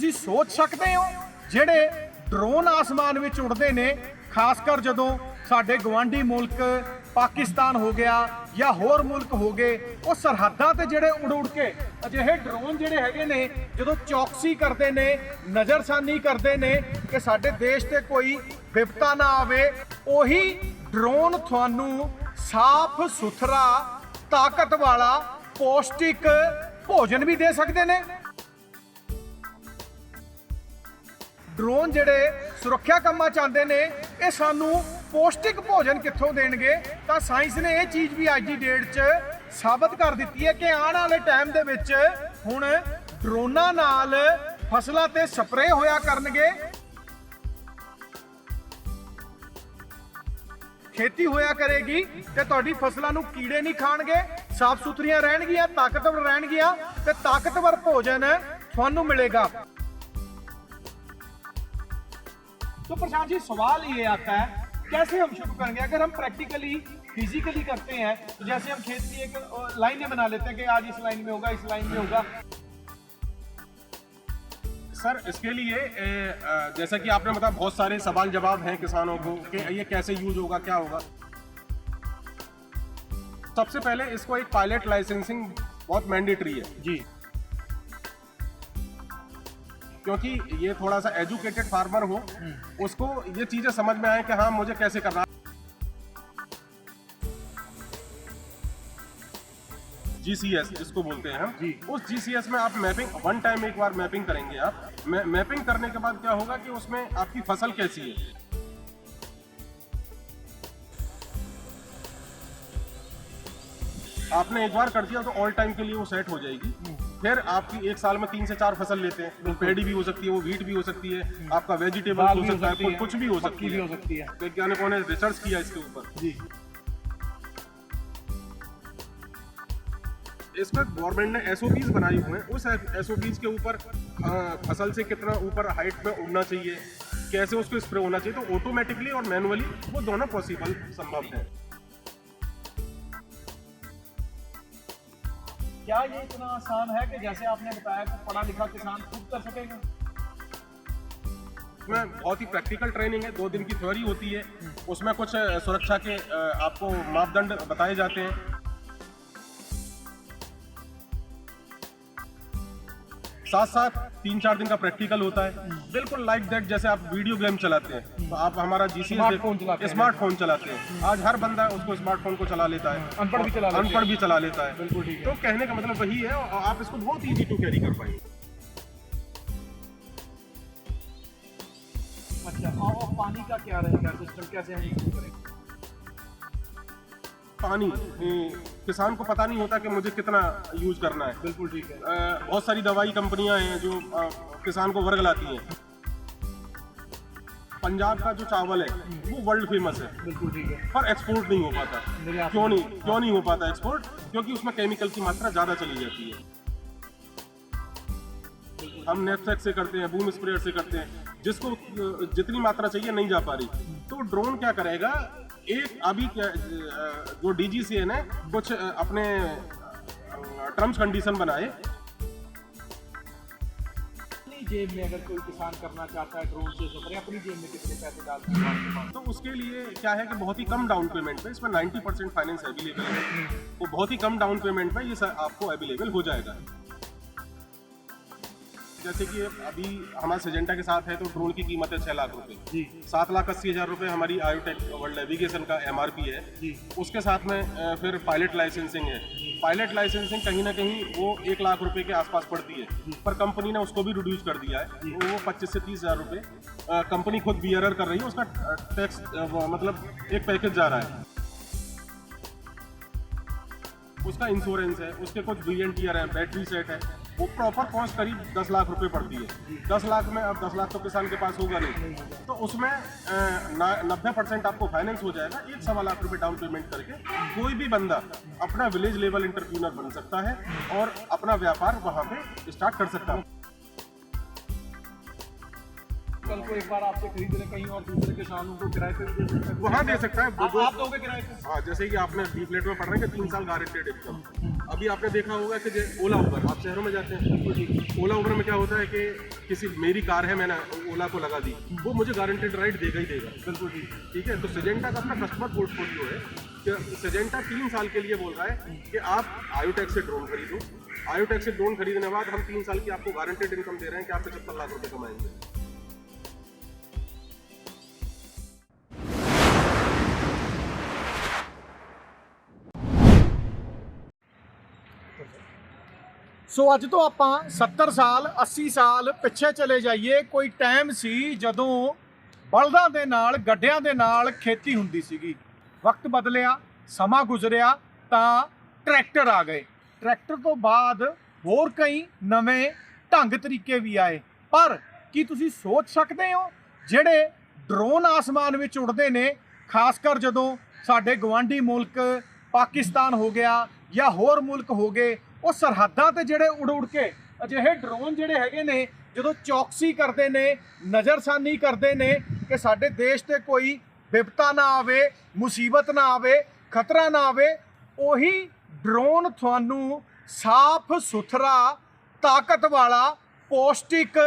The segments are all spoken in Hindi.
ਤੁਸੀਂ ਸੋਚ ਸਕਦੇ ਹੋ ਜਿਹੜੇ ਡਰੋਨ ਆਸਮਾਨ ਵਿੱਚ ਉੱਡਦੇ ਨੇ, ਖਾਸ ਕਰ ਜਦੋਂ ਸਾਡੇ ਗਵਾਂਢੀ ਮੁਲਕ ਪਾਕਿਸਤਾਨ ਹੋ ਗਿਆ ਜਾਂ ਹੋਰ ਮੁਲਕ ਹੋ ਗਏ, ਉਹ ਸਰਹੱਦਾਂ ਤੇ ਜਿਹੜੇ ਉੜ ਕੇ ਅਜਿਹੇ ਡਰੋਨ ਜਿਹੜੇ ਹੈਗੇ ਨੇ, ਜਦੋਂ ਚੌਕਸੀ ਕਰਦੇ ਨੇ, ਨਜ਼ਰਸਾਨੀ ਕਰਦੇ ਨੇ ਕਿ ਸਾਡੇ ਦੇਸ਼ ਤੇ ਕੋਈ ਵਿਪਤਾ ਨਾ ਆਵੇ, ਉਹੀ ਡਰੋਨ ਤੁਹਾਨੂੰ ਸਾਫ਼ ਸੁਥਰਾ ਤਾਕਤ ਵਾਲਾ ਪੌਸ਼ਟਿਕ ਭੋਜਨ ਵੀ ਦੇ ਸਕਦੇ ਨੇ। ਡਰੋਨ ਜਿਹੜੇ ਸੁਰੱਖਿਆ ਕੰਮਾਂ ਚਾਹੁੰਦੇ ਨੇ, ਇਹ ਸਾਨੂੰ ਪੌਸ਼ਟਿਕ ਭੋਜਨ ਕਿੱਥੋਂ ਦੇਣਗੇ? ਤਾਂ ਸਾਇੰਸ ਨੇ ਇਹ ਚੀਜ਼ ਵੀ ਅੱਜ ਦੀ ਡੇਟ 'ਚ ਸਾਬਤ ਕਰ ਦਿੱਤੀ ਹੈ ਕਿ ਆਉਣ ਵਾਲੇ ਟਾਈਮ ਦੇ ਵਿੱਚ ਹੁਣ ਡਰੋਨਾਂ ਨਾਲ ਫਸਲਾਂ ਤੇ ਸਪਰੇਅ ਹੋਇਆ ਕਰਨਗੇ, ਖੇਤੀ ਹੋਇਆ ਕਰੇਗੀ ਤੇ ਤੁਹਾਡੀ ਫਸਲਾਂ ਨੂੰ ਕੀੜੇ ਨਹੀਂ ਖਾਣਗੇ, ਸਾਫ਼ ਸੁਥਰੀਆਂ ਰਹਿਣਗੀਆਂ, ਤਾਕਤਵਰ ਰਹਿਣਗੀਆਂ ਤੇ ਤਾਕਤਵਰ ਭੋਜਨ ਤੁਹਾਨੂੰ मिलेगा। तो प्रशांत जी, सवाल ये आता है कैसे हम शुरू करेंगे? अगर हम प्रैक्टिकली फिजिकली करते हैं तो जैसे हम खेत की एक लाइनें बना लेते हैं कि आज इस लाइन में होगा, इस लाइन में होगा। सर इसके लिए जैसा कि आपने बताया, बहुत सारे सवाल जवाब हैं किसानों को कि ये कैसे यूज होगा, क्या होगा। सबसे पहले इसको एक पायलट लाइसेंसिंग बहुत मैंडेटरी है जी, क्योंकि ये थोड़ा सा एजुकेटेड फार्मर हो, उसको ये चीजें समझ में आए कि हाँ मुझे कैसे करना। GCS जिसको बोलते हैं हम, उस GCS में आप मैपिंग वन टाइम एक बार मैपिंग करेंगे आप। मैपिंग करने के बाद क्या होगा कि उसमें आपकी फसल कैसी है, आपने एक बार कर दिया तो ऑल टाइम के लिए वो सेट हो जाएगी। फिर आपकी एक साल में 3 से 4 फसल लेते हैं, वो पेडी भी हो सकती है, वो व्हीट भी हो सकती है, आपका वेजिटेबल हो सकता है, कुछ भी हो सकती है। वैज्ञानिकों ने रिसर्च किया इसके ऊपर जी। इसमें गवर्नमेंट ने SOPs बनाई हुए हैं, उस SOPs के ऊपर फसल से कितना ऊपर हाइट में उड़ना चाहिए, कैसे उसको स्प्रे होना चाहिए, तो ऑटोमेटिकली और मैनुअली वो दोनों पॉसिबल संभव है। क्या ये इतना आसान है कि जैसे आपने बताया कि पढ़ा लिखा किसान खुद कर सकेगा? इसमें बहुत ही प्रैक्टिकल ट्रेनिंग है, 2 दिन की थ्योरी होती है, उसमें कुछ सुरक्षा के आपको मापदंड बताए जाते हैं। साथ साथ 3-4 दिन का प्रैक्टिकल होता है, बिल्कुल लाइक दैट जैसे आप वीडियो गेम चलाते हैं तो आप हमारा GCS स्मार्टफोन चलाते हैं। आज हर बंदा उसको स्मार्टफोन को चला लेता है, अनपढ़ भी चला लेता है। बिल्कुल ठीक है। तो कहने का मतलब वही है, और आप इसको बहुत इजी टू कैरी कर पाएंगे। अच्छा, और पानी का क्या रहेगा सिस्टम, कैसे हम यूज करेंगे? पानी किसान को पता नहीं होता कि मुझे कितना यूज करना है। बिल्कुल ठीक है। बहुत सारी दवाई कंपनियां हैं जो किसान को वर्ग लाती हैं। पंजाब का जो चावल है वो वर्ल्ड फेमस है, बिल्कुल ठीक है, पर एक्सपोर्ट नहीं हो पाता। क्यों नहीं हो पाता एक्सपोर्ट? क्योंकि उसमें केमिकल की मात्रा ज़्यादा चली जाती है। हम नेपसेक से करते हैं, बूम स्प्रेयर से करते हैं, जिसको जितनी मात्रा चाहिए नहीं जा पा रही। तो ड्रोन क्या करेगा, एक अभी जो DGCA ने कुछ अपने टर्म्स कंडीशन बनाए, अपनी जेब में अगर कोई किसान करना चाहता है ड्रोन से सफर, अपनी जेब में कितने पैसे डालते हैं? तो उसके लिए क्या है कि बहुत ही कम डाउन पेमेंट पे, इसमें 90% फाइनेंस अवेलेबल है, वो बहुत ही कम डाउन पेमेंट पे ये आपको अवेलेबल हो जाएगा। जैसे कि अभी हमारे सिजेंटा के साथ है तो ड्रोन की कीमत है 6 लाख रुपए जी। 7,80,000 रुपए हमारी आयोटेक वर्ल्ड नेविगेशन का MRP है जी। उसके साथ में फिर पायलट लाइसेंसिंग है। पायलट लाइसेंसिंग कहीं ना कहीं वो 1 लाख रुपए के आसपास पड़ती है, पर कंपनी ने उसको भी रिड्यूस कर दिया है, वो 25 से 30,000 रुपए कंपनी खुद बीयरर कर रही है, उसका टैक्स मतलब एक पैकेज जा रहा है, उसका इंश्योरेंस है, उसके कुछ VNTR है, बैटरी सेट है, वो प्रॉपर कॉस्ट करीब 10 लाख रुपए पड़ती है। 10 लाख में अब 10 लाख तो किसान के पास होगा नहीं, तो उसमें 90% आपको फाइनेंस हो जाएगा। 1-1.25 लाख रुपए डाउन पेमेंट करके कोई भी बंदा अपना विलेज लेवल एंटरप्रेन्योर बन सकता है और अपना व्यापार वहाँ पे स्टार्ट कर सकता है। कल को एक बार आपसे खरीद रहे कहीं और दूसरे किसानों को किराए पे भी दे सकते हैं? वहाँ दे सकता है। आप दोगे किराए पे? हाँ, जैसे कि आपने लीफलेट में पढ़ रहे हैं कि 3 साल गारंटेड इनकम। अभी आपने देखा होगा कि ओला उबर, आप शहरों में जाते हैं, ओला उबर में क्या होता है कि किसी मेरी कार है, मैंने ओला को लगा दी, वो मुझे गारंटेड राइड देगा ही देगा। बिल्कुल ठीक है। तो सिजेंटा का अपना कस्टमर पोर्टफोलियो है कि सिजेंटा 3 साल के लिए बोल रहा है कि आप आयोटेक से ड्रोन खरीदो। आयोटेक से ड्रोन खरीदने के बाद हम 3 साल की आपको गारंटेड इनकम दे रहे हैं कि आप 75 लाख रुपए कमाएंगे। ਸੋ ਅੱਜ ਤੋਂ ਆਪਾਂ 70 ਸਾਲ 80 ਸਾਲ ਪਿੱਛੇ ਚਲੇ ਜਾਈਏ। ਕੋਈ ਟਾਈਮ ਸੀ ਜਦੋਂ ਬਲਦਾਂ ਦੇ ਨਾਲ ਗੱਡਿਆਂ ਦੇ ਨਾਲ ਖੇਤੀ ਹੁੰਦੀ ਸੀਗੀ। ਵਕਤ ਬਦਲਿਆ, ਸਮਾਂ ਗੁਜ਼ਰਿਆ ਤਾਂ ਟਰੈਕਟਰ ਆ ਗਏ। ਟਰੈਕਟਰ ਤੋਂ ਬਾਅਦ ਹੋਰ ਕਈ ਨਵੇਂ ਢੰਗ ਤਰੀਕੇ ਵੀ ਆਏ। ਪਰ ਕੀ ਤੁਸੀਂ ਸੋਚ ਸਕਦੇ ਹੋ ਜਿਹੜੇ ਡਰੋਨ ਆਸਮਾਨ ਵਿੱਚ ਉੱਡਦੇ ਨੇ, ਖਾਸ ਕਰ ਜਦੋਂ ਸਾਡੇ ਗਵਾਂਢੀ ਮੁਲਕ ਪਾਕਿਸਤਾਨ ਹੋ ਗਿਆ ਜਾਂ ਹੋਰ ਮੁਲਕ ਹੋ ਗਏ, ਉਹ ਸਰਹੱਦਾਂ ਤੇ ਜਿਹੜੇ ਉੜ ਕੇ ਅਜਿਹੇ ਡਰੋਨ ਜਿਹੜੇ ਹੈਗੇ ਨੇ, ਜਦੋਂ ਚੌਕਸੀ ਕਰਦੇ ਨੇ, ਨਜ਼ਰਸਾਨੀ ਕਰਦੇ ਨੇ ਕਿ ਸਾਡੇ ਦੇਸ਼ ਤੇ ਕੋਈ ਵਿਪਤਾ ਨਾ ਆਵੇ, ਮੁਸੀਬਤ ਨਾ ਆਵੇ, ਖਤਰਾ ਨਾ ਆਵੇ, ਉਹੀ ਡਰੋਨ ਤੁਹਾਨੂੰ ਸਾਫ਼ ਸੁਥਰਾ ਤਾਕਤ ਵਾਲਾ ਪੌਸ਼ਟਿਕ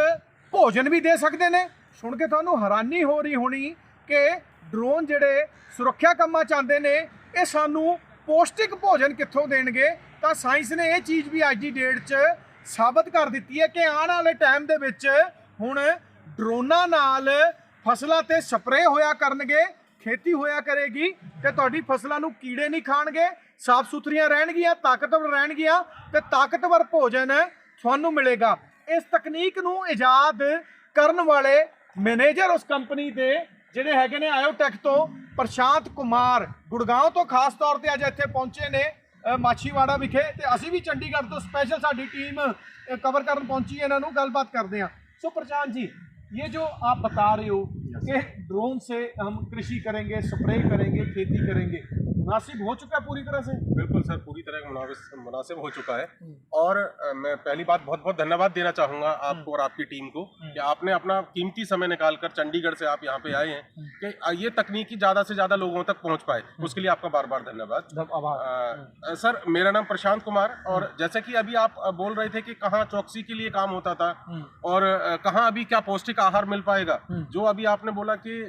ਭੋਜਨ ਵੀ ਦੇ ਸਕਦੇ ਨੇ। ਸੁਣ ਕੇ ਤੁਹਾਨੂੰ ਹੈਰਾਨੀ ਹੋ ਰਹੀ ਹੋਣੀ ਕਿ ਡਰੋਨ ਜਿਹੜੇ ਸੁਰੱਖਿਆ ਕੰਮਾਂ 'ਚ ਆਉਂਦੇ ਨੇ, ਇਹ ਸਾਨੂੰ ਪੌਸ਼ਟਿਕ ਭੋਜਨ ਕਿੱਥੋਂ ਦੇਣਗੇ। ਤਾਂ ਸਾਇੰਸ ਨੇ ਇਹ ਚੀਜ਼ ਵੀ ਅੱਜ ਦੀ ਡੇਟ 'ਚ ਸਾਬਤ ਕਰ ਦਿੱਤੀ ਹੈ ਕਿ ਆਉਣ ਵਾਲੇ ਟਾਈਮ ਦੇ ਵਿੱਚ ਹੁਣ ਡਰੋਨਾਂ ਨਾਲ ਫਸਲਾਂ ਤੇ ਸਪਰੇਅ ਹੋਇਆ ਕਰਨਗੇ, ਖੇਤੀ ਹੋਇਆ ਕਰੇਗੀ ਤੇ ਤੁਹਾਡੀ ਫਸਲਾਂ ਨੂੰ ਕੀੜੇ ਨਹੀਂ ਖਾਣਗੇ, ਸਾਫ਼ ਸੁਥਰੀਆਂ ਰਹਿਣਗੀਆਂ, ਤਾਕਤਵਰ ਰਹਿਣਗੀਆਂ ਤੇ ਤਾਕਤਵਰ ਭੋਜਨ ਤੁਹਾਨੂੰ ਮਿਲੇਗਾ। ਇਸ ਤਕਨੀਕ ਨੂੰ ਇਜਾਦ ਕਰਨ ਵਾਲੇ ਮੈਨੇਜਰ ਉਸ ਕੰਪਨੀ ਦੇ ਜਿਹੜੇ ਹੈਗੇ ਨੇ ਆਇਓਟੈਕ ਤੋਂ ਪ੍ਰਸ਼ਾਂਤ ਕੁਮਾਰ ਗੁੜਗਾਉਂ ਤੋਂ ਖਾਸ ਤੌਰ ਤੇ ਅੱਜ ਇੱਥੇ ਪਹੁੰਚੇ ਨੇ ਮਾਛੀਵਾੜਾ ਵਿਖੇ, ਤੇ ਅਸੀਂ ਵੀ ਚੰਡੀਗੜ੍ਹ ਤੋਂ ਸਪੈਸ਼ਲ ਸਾਡੀ ਟੀਮ कवर करने पहुंची है, इन्होंने गलबात करते हैं। सो प्रशांत जी, ये जो आप बता रहे हो कि ड्रोन से हम कृषि करेंगे, स्प्रे करेंगे, खेती करेंगे, मुनासिब हो चुका है पूरी तरह से? बिल्कुल सर, पूरी तरह मुनासिब हो चुका है। और मैं पहली बात बहुत बहुत धन्यवाद देना चाहूँगा आपको और आपकी टीम को कि आपने अपना कीमती समय निकालकर चंडीगढ़ से आप यहाँ पे आए हैं कि ये तकनीकी ज़्यादा से ज़्यादा लोगों तक पहुँच पाए, उसके लिए आपका बार बार धन्यवाद। सर, मेरा नाम प्रशांत कुमार, और जैसे कि अभी आप बोल रहे थे कि कहाँ चौकसी के लिए काम होता था और कहाँ अभी क्या पौष्टिक आहार मिल पाएगा, जो अभी आपने बोला कि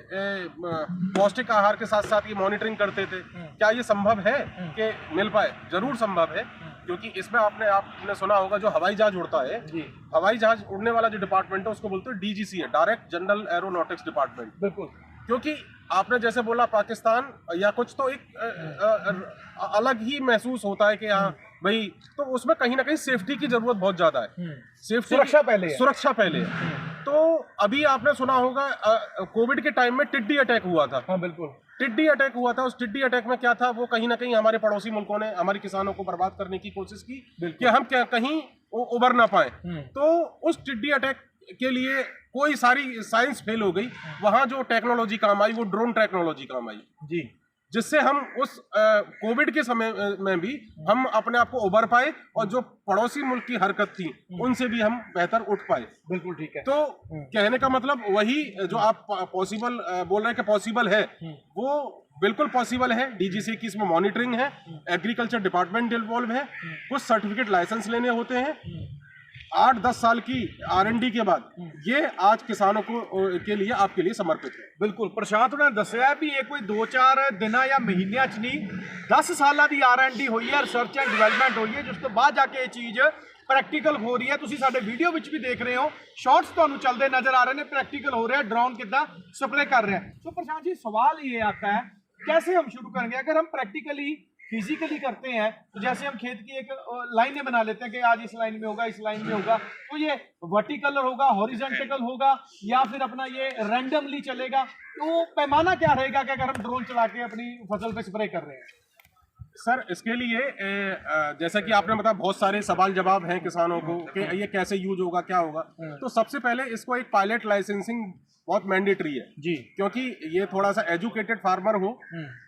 पौष्टिक आहार के साथ साथ ये मॉनिटरिंग करते थे, क्या ये संभव है कि मिल पाए? जरूर संभव है, क्योंकि इसमें आपने सुना होगा जो हवाई जहाज उड़ता है, हवाई जहाज उड़ने वाला जो डिपार्टमेंट है उसको बोलते हैं DGC है, डायरेक्ट जनरल एरोनॉटिक्स डिपार्टमेंट। बिल्कुल, क्योंकि आपने जैसे बोला पाकिस्तान या कुछ, तो एक अलग ही महसूस होता है कि हाँ भाई, तो उसमें कहीं ना कहीं सेफ्टी की जरूरत बहुत ज्यादा है। सेफ्टी, सुरक्षा पहले है। तो अभी आपने सुना होगा कोविड के टाइम में टिड्डी अटैक हुआ था। हाँ बिल्कुल, टिड्डी अटैक हुआ था। उस टिड्डी अटैक में क्या था, वो कहीं ना कहीं हमारे पड़ोसी मुल्कों ने हमारे किसानों को बर्बाद करने की कोशिश की कि हम क्या कहीं उबर ना पाए। तो उस टिड्डी अटैक के लिए कोई सारी साइंस फेल हो गई, वहां जो टेक्नोलॉजी काम आई वो ड्रोन टेक्नोलॉजी काम आई जी, जिससे हम उस कोविड के समय में भी हम अपने आप को उबर पाए और जो पड़ोसी मुल्क की हरकत थी उनसे भी हम बेहतर उठ पाए। बिल्कुल ठीक है। तो कहने का मतलब वही जो आप पॉसिबल बोल रहे हैं कि पॉसिबल है, वो बिल्कुल पॉसिबल है। DGC की इसमें मॉनिटरिंग है, एग्रीकल्चर डिपार्टमेंट इन्वॉल्व है, कुछ सर्टिफिकेट लाइसेंस लेने होते हैं। 8-10 साल की R&D के बाद ये आज किसानों के लिए आपके लिए समर्पित है। बिल्कुल, प्रशांत ने दसिया भी ये कोई 2-4 दिन या महीनों च नहीं, 10 साल की R&D हुई है, रिसर्च एंड डिवेलपमेंट हुई है, जिस तो बाद जाके ये चीज़ प्रैक्टिकल हो रही है। तुसी साडे वीडियो विच भी देख रहे हो, शॉर्ट्स तुहानू चलते नजर आ रहे हैं, प्रैक्टिकल हो रहा है, ड्रोन कितना स्प्रे कर रहे हैं। तो प्रशांत जी, सवाल ये आता है कैसे हम शुरू करेंगे? अगर हम प्रैक्टिकली फिजिकली करते हैं तो जैसे हम खेत की एक लाइनें बना लेते हैं कि आज इस लाइन में होगा, इस लाइन में होगा, तो ये वर्टिकल होगा, हॉरिजॉन्टल होगा, या फिर अपना ये रैंडमली चलेगा? तो पैमाना क्या रहेगा कि अगर हम ड्रोन चला के अपनी फसल पे स्प्रे कर रहे हैं? सर इसके लिए जैसा कि आपने बताया बहुत सारे सवाल जवाब हैं किसानों को कि ये कैसे यूज होगा, क्या होगा। तो सबसे पहले इसको एक पायलट लाइसेंसिंग बहुत मैंडेटरी है जी, क्योंकि ये थोड़ा सा एजुकेटेड फार्मर हो,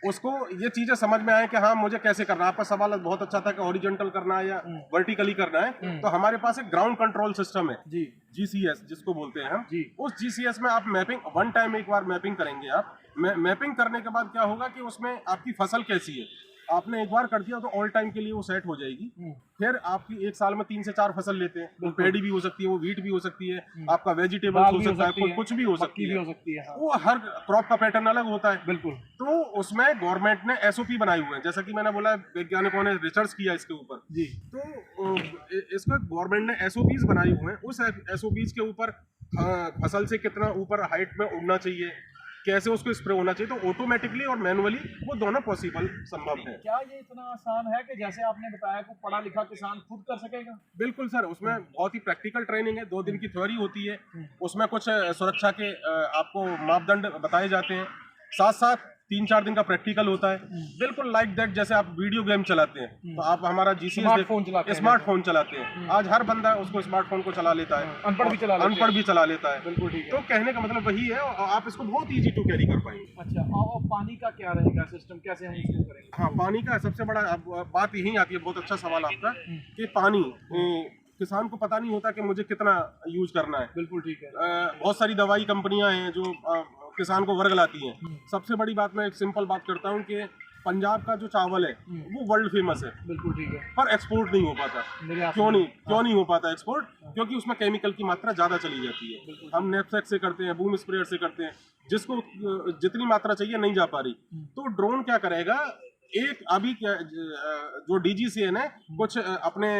उसको ये चीजें समझ में आए कि हाँ मुझे कैसे करना है। आपका सवाल बहुत अच्छा था कि हॉरिजॉन्टल करना है या वर्टिकली करना है। तो हमारे पास एक ग्राउंड कंट्रोल सिस्टम है जी, GCS जिसको बोलते हैं हम जी। उस GCS में आप मैपिंग वन टाइम एक बार मैपिंग करेंगे आप। मैपिंग करने के बाद क्या होगा कि उसमें आपकी फसल कैसी है, आपने एक बार कर दिया तो ऑल टाइम के लिए वो सेट हो जाएगी। फिर आपकी एक साल में 3 से 4 फसल लेते हैं, वो पैडी भी हो सकती है, वो व्हीट भी हो सकती है, आपका वेजिटेबल्स हो सकता है, कुछ भी हो सकती है, हाँ। वो हर क्रॉप का पैटर्न अलग होता है। बिल्कुल। तो उसमें गवर्नमेंट ने SOP बनाए हुए हैं, जैसा कि मैंने बोला वैज्ञानिकों ने रिसर्च किया इसके ऊपर जी। तो इसका गवर्नमेंट ने SOPs बनाए हुए हैं। उस SOPs के ऊपर फसल से कितना ऊपर हाइट में उड़ना चाहिए, कैसे उसको स्प्रे होना चाहिए, तो ऑटोमेटिकली और मैनुअली वो दोनों पॉसिबल संभव है। क्या ये इतना आसान है कि जैसे आपने बताया कि पढ़ा लिखा किसान खुद कर सकेगा? बिल्कुल सर, उसमें बहुत ही प्रैक्टिकल ट्रेनिंग है, 2 दिन की थ्योरी होती है, उसमें कुछ सुरक्षा के आपको मापदंड बताए जाते हैं, साथ साथ 3-4 दिन का प्रैक्टिकल होता है। बिल्कुल लाइक दैट जैसे आप वीडियो गेम चलाते हैं तो आप हमारा GCS स्मार्टफोन चलाते हैं। आज हर बंदा उसको स्मार्टफोन को चला लेता है, अनपढ़ भी चला लेता है। बिल्कुल ठीक है। तो कहने का मतलब वही है, और आप इसको बहुत इजी टू कैरी कर पाएंगे। अच्छा, और पानी का क्या रहेगा सिस्टम, कैसे हम इसको करेंगे? हाँ, पानी का सबसे बड़ा बात यही आती है, बहुत अच्छा सवाल आपका, कि पानी किसान को पता नहीं होता कि मुझे कितना यूज करना है। बिल्कुल ठीक है। बहुत सारी दवाई कंपनियां हैं जो किसान को वर्ग लाती हैं। सबसे बड़ी बात मैं एक सिंपल बात करता हूं कि पंजाब का जो चावल है वो वर्ल्ड फेमस है। बिल्कुल ठीक है। पर एक्सपोर्ट नहीं हो पाता। क्यों नहीं हो पाता एक्सपोर्ट? क्योंकि उसमें केमिकल की मात्रा ज्यादा चली जाती है। हम नेपसेक से करते हैं, बूम स्प्रेयर से करते हैं, जिसको जितनी मात्रा चाहिए नहीं जा पा रही। तो ड्रोन क्या करेगा, एक अभी जो DGCA ने कुछ अपने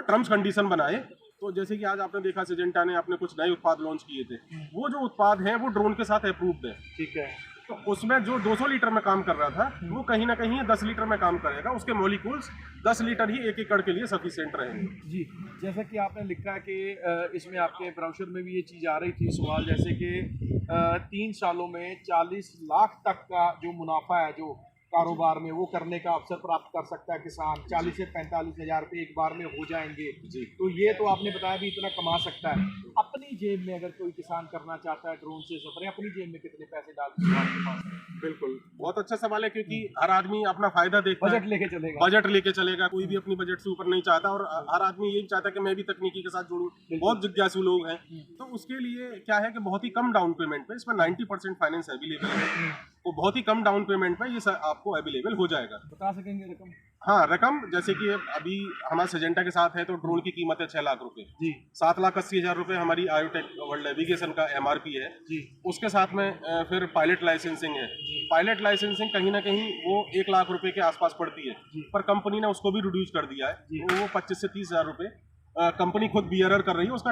टर्म्स कंडीशन बनाए, तो जैसे कि आज आपने देखा सिजेंटा ने अपने कुछ नए उत्पाद लॉन्च किए थे, वो जो उत्पाद हैं वो ड्रोन के साथ अप्रूव्ड है। ठीक है। तो उसमें जो 200 लीटर में काम कर रहा था वो कहीं ना कहीं 10 लीटर में काम करेगा। उसके मॉलिक्यूल्स 10 लीटर ही 1 एकड़ के लिए सफिशिएंट रहेंगे। जी, जैसा कि आपने लिखा है कि इसमें आपके ब्राउशर में भी ये चीज़ आ रही थी सवाल, जैसे कि 3 सालों में 40 लाख तक का जो मुनाफा है जो कारोबार में वो करने का अवसर प्राप्त कर सकता है किसान। 40 से 45 हज़ार रुपये एक बार में हो जाएंगे जी। तो ये तो आपने बताया भी इतना कमा सकता है। अपनी जेब में अगर कोई किसान करना चाहता है ड्रोन से सफर, अपनी जेब में कितने पैसे डाल सकता है आपके पास? बिल्कुल, बहुत अच्छा सवाल है, क्योंकि हर आदमी अपना फायदा देखता है, बजट लेके चलेगा। कोई भी अपनी बजट से ऊपर नहीं चाहता, और हर आदमी ये भी चाहता है कि मैं भी तकनीकी के साथ जुड़ूं। बहुत जिज्ञासु लोग हैं, तो उसके लिए क्या है कि बहुत ही कम डाउन पेमेंट पे, इसमें 90% फाइनेंस अवेलेबल है, वो बहुत ही कम डाउन पेमेंट में ये आपको अवेलेबल हो जाएगा। बता सकेंगे रकम? हाँ, रकम जैसे कि अभी हमारा सिजेंटा के साथ है तो ड्रोन की कीमत है 6 लाख रुपए जी। 7,80,000 रुपए हमारी आयोटेक वर्ल्ड नेविगेशन का MRP है जी। उसके साथ में फिर पायलट लाइसेंसिंग है। पायलट लाइसेंसिंग कहीं ना कहीं वो 1 लाख रुपए के आसपास पड़ती है, पर कंपनी ने उसको भी रिड्यूस कर दिया है। वो 25 से 30,000 रुपए कंपनी खुद बियरर कर रही है। उसका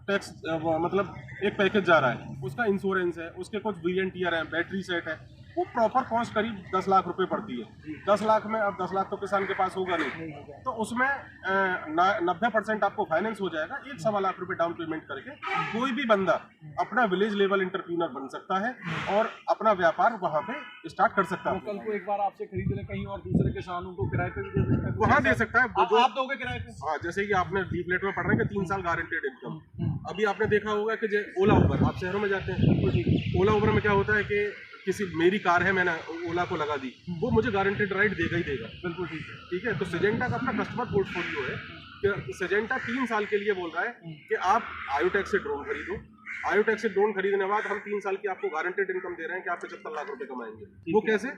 टैक्स मतलब एक पैकेज जा रहा है, उसका इंश्योरेंस है, उसके कुछ VNTR है, बैटरी सेट है, वो प्रॉपर कॉस्ट करीब 10 लाख रुपए पड़ती है। 10 लाख में, अब 10 लाख तो किसान के पास होगा नहीं, तो उसमें 90% आपको फाइनेंस हो जाएगा। 1-1.25 लाख रुपए डाउन पेमेंट करके कोई भी बंदा अपना विलेज लेवल एंटरप्रेन्योर बन सकता है और अपना व्यापार वहाँ पे स्टार्ट कर सकता है। कल को एक बार आपसे खरीद ले कहीं और दूसरे किसानों को किराए पे भी दे सकता है, वहाँ दे सकता है। आप दोगे किराए पे? हाँ, जैसे कि आपने लीफलेट में पढ़ रहे हैं कि 3 साल गारंटेड इनकम। अभी आपने देखा होगा कि ओला उबर, आप शहरों में जाते हैं, ओला उबर में क्या होता है कि किसी मेरी कार है, मैंने ओला को लगा दी, वो मुझे गारंटेड राइड देगा ही देगा। बिल्कुल ठीक है। तो सिजेंटा का अपना कस्टमर पोर्टफोलियो है कि सिजेंटा 3 साल के लिए बोल रहा है कि आप आयोटेक से ड्रोन खरीदो। आयोटेक से ड्रोन खरीदने के बाद हम 3 साल की आपको गारंटेड इनकम दे रहे हैं कि आप 75 लाख रुपए कमाएंगे। वो कैसे?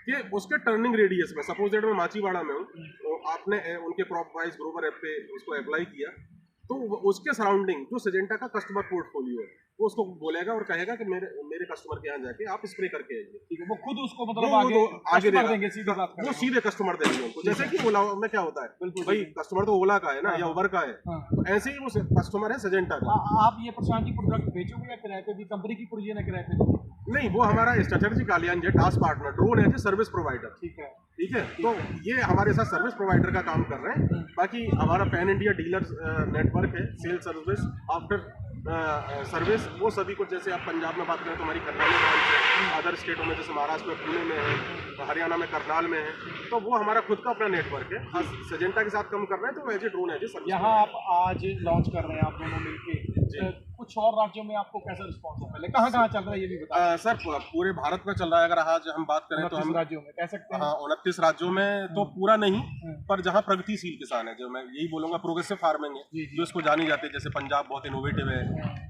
कि उसके टर्निंग रेडियस में, सपोज दैट मैं माचीवाड़ा में हूँ, तो आपने उनके क्रॉप वाइज ग्रोवर ऐप पे उसको अप्लाई किया, तो उसके सराउंडिंग जो सिजेंटा का कस्टमर पोर्टफोलियो है वो उसको बोलेगा और कहेगा कि मेरे कस्टमर के यहाँ जाके आप स्प्रे करके आइए। ठीक है, वो खुद उसको मतलब आगे देंगे, सीधी बात वो सीधे कस्टमर देंगे उनको। जैसे कि ओला में क्या होता है, भाई कस्टमर तो ओला का है ना, या उबर का है, तो ऐसे ही वो कस्टमर है सिजेंटा का। आप ये प्रशांत जी प्रोडक्ट बेचोगे या किराए पे भी? कंपनी की पुर्जी ना किराए पे? नहीं, वो हमारा स्ट्रेटेजिक अलायंस है, टास्क पार्टनर। ड्रोन है सर्विस प्रोवाइडर। ठीक है। तो ये हमारे साथ सर्विस प्रोवाइडर का काम कर रहे हैं। बाकी हमारा पैन इंडिया डीलर नेटवर्क है, सेल्स सर्विस आफ्टर सर्विस वो सभी को, जैसे आप पंजाब में बात करें तो हमारी करनाल में ब्रांच है, अदर स्टेटों में जैसे महाराष्ट्र में पुणे में है, हरियाणा में करनाल में है, तो वो हमारा खुद का अपना नेटवर्क है। हाँ, सिजेंटा के साथ कम कर रहे हैं तो as a drone as a service. यहाँ आप आज लॉन्च कर रहे हैं आप दोनों मिलके, कुछ और राज्यों में आपको कैसा रिस्पॉन्स है, पहले कहाँ कहाँ चल रहा है ये भी बताएं। सर पूरे भारत में चल रहा है, अगर आज हम बात करें तो हम राज्यों में कह सकते हैं। हाँ 29 राज्यों में तो पूरा नहीं, पर जहाँ प्रगतिशील किसान है, जो मैं यही बोलूंगा प्रोग्रेसिव फार्मिंग है, जो इसको जानी जाती है, जैसे पंजाब बहुत इनोवेटिव है,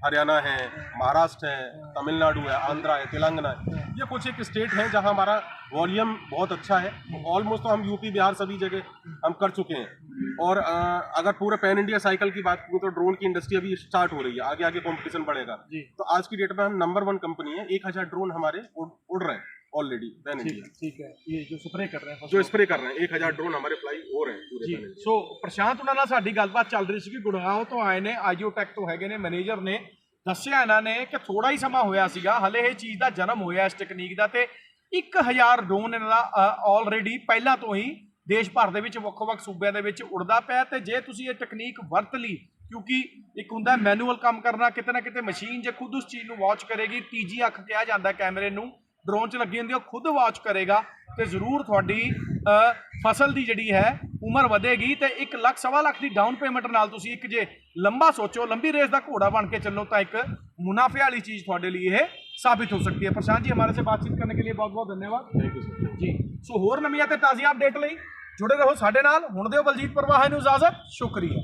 हरियाणा है, महाराष्ट्र है, तमिलनाडु है, आंध्रा है, तेलंगाना है, ये कुछ एक स्टेट है जहाँ हमारा वॉल्यूम बहुत अच्छा है। ऑलमोस्ट तो हम यूपी बिहार सभी जगह हम कर चुके हैं। और अगर पूरे पैन इंडिया साइकिल की बात करूँ तो ड्रोन की इंडस्ट्री अभी स्टार्ट हो रही है, आगे आगे कंपटीशन बढ़ेगा। तो आज की डेट में हम नंबर 1 कंपनी है, 1000 ड्रोन हमारे उड़ रहे हैं ऑलरेडी पैन इंडिया। ठीक है, ये जो स्प्रे कर रहे हैं, जो स्प्रे कर रहे हैं 1000 ड्रोन हमारे फ्लाई हो रहे हैं पूरे पैन इंडिया। ਸੋ ਪ੍ਰਸ਼ਾਂਤ ਉਹਨਾਂ ਨਾਲ ਸਾਡੀ ਗੱਲਬਾਤ ਚੱਲ ਰਹੀ ਸੀ ਕਿ ਗੁੜਗਾਉਂ ਤੋਂ ਆਏ ਨੇ, ਆਈਓਟੈਕ ਤੋਂ ਹੈਗੇ ਨੇ ਮੈਨੇਜਰ ਨੇ, ਦੱਸਿਆ ਇਹਨਾਂ ਨੇ ਕਿ ਥੋੜਾ ਹੀ ਸਮਾਂ ਹੋਇਆ ਸੀਗਾ, ਹਲੇ ਇਹ ਚੀਜ਼ ਦਾ ਜਨਮ ਹੋਇਆ ਇਸ ਟੈਕਨੀਕ ਦਾ, ਤੇ 1000 ਡਰੋਨ ਇਹਨਾਂ ਦਾ ਆਲਰੇਡੀ ਪਹਿਲਾਂ ਤੋਂ ਹੀ ਦੇਸ਼ ਭਰ ਦੇ ਵਿੱਚ ਵੱਖ-ਵੱਖ ਸੂਬਿਆਂ ਦੇ ਵਿੱਚ ਉੜਦਾ ਪਿਆ। ਤੇ ਜੇ ਤੁਸੀਂ ਇਹ ਟੈਕਨੀਕ ਵਰਤ ਲਈ, ਕਿਉਂਕਿ ਇੱਕ ਹੁੰਦਾ ਮੈਨੂਅਲ ਕੰਮ ਕਰਨਾ, ਕਿਤੇ ਨਾ ਕਿਤੇ ਮਸ਼ੀਨ ਜੇ ਖੁਦ ਉਸ ਚੀਜ਼ ਨੂੰ ਵਾਚ ਕਰੇਗੀ, ਤੀਜੀ ਅੱਖ ਕਿਹਾ ਜਾਂਦਾ ਕੈਮਰੇ ਨੂੰ ਡਰੋਨ 'ਚ ਲੱਗੀ ਹੁੰਦੀ, ਉਹ ਖੁਦ ਵਾਚ ਕਰੇਗਾ, ਤੇ ਜ਼ਰੂਰ ਤੁਹਾਡੀ ਫਸਲ ਦੀ ਜਿਹੜੀ ਹੈ ਉਮਰ ਵਧੇਗੀ। ਤੇ 1 ਲੱਖ ਸਵਾ ਲੱਖ ਦੀ ਡਾਊਨ ਪੇਮੈਂਟ ਨਾਲ ਤੁਸੀਂ ਇੱਕ ਜੇ ਲੰਬਾ ਸੋਚੋ, ਲੰਬੀ ਰੇਸ ਦਾ ਘੋੜਾ बन के चलो, तो एक मुनाफे वाली चीज़ ਤੁਹਾਡੇ ਲਈ ਇਹ साबित हो सकती है। प्रशांत जी हमारे से बातचीत करने के लिए बहुत बहुत धन्यवाद। थैंक यू सर जी। सो होर नवीं ते ताज़ी अपडेट ਲਈ जुड़े रहो साडे नाल। हुण दिओ बलजीत प्रवाह नूं इजाजत। शुक्रिया।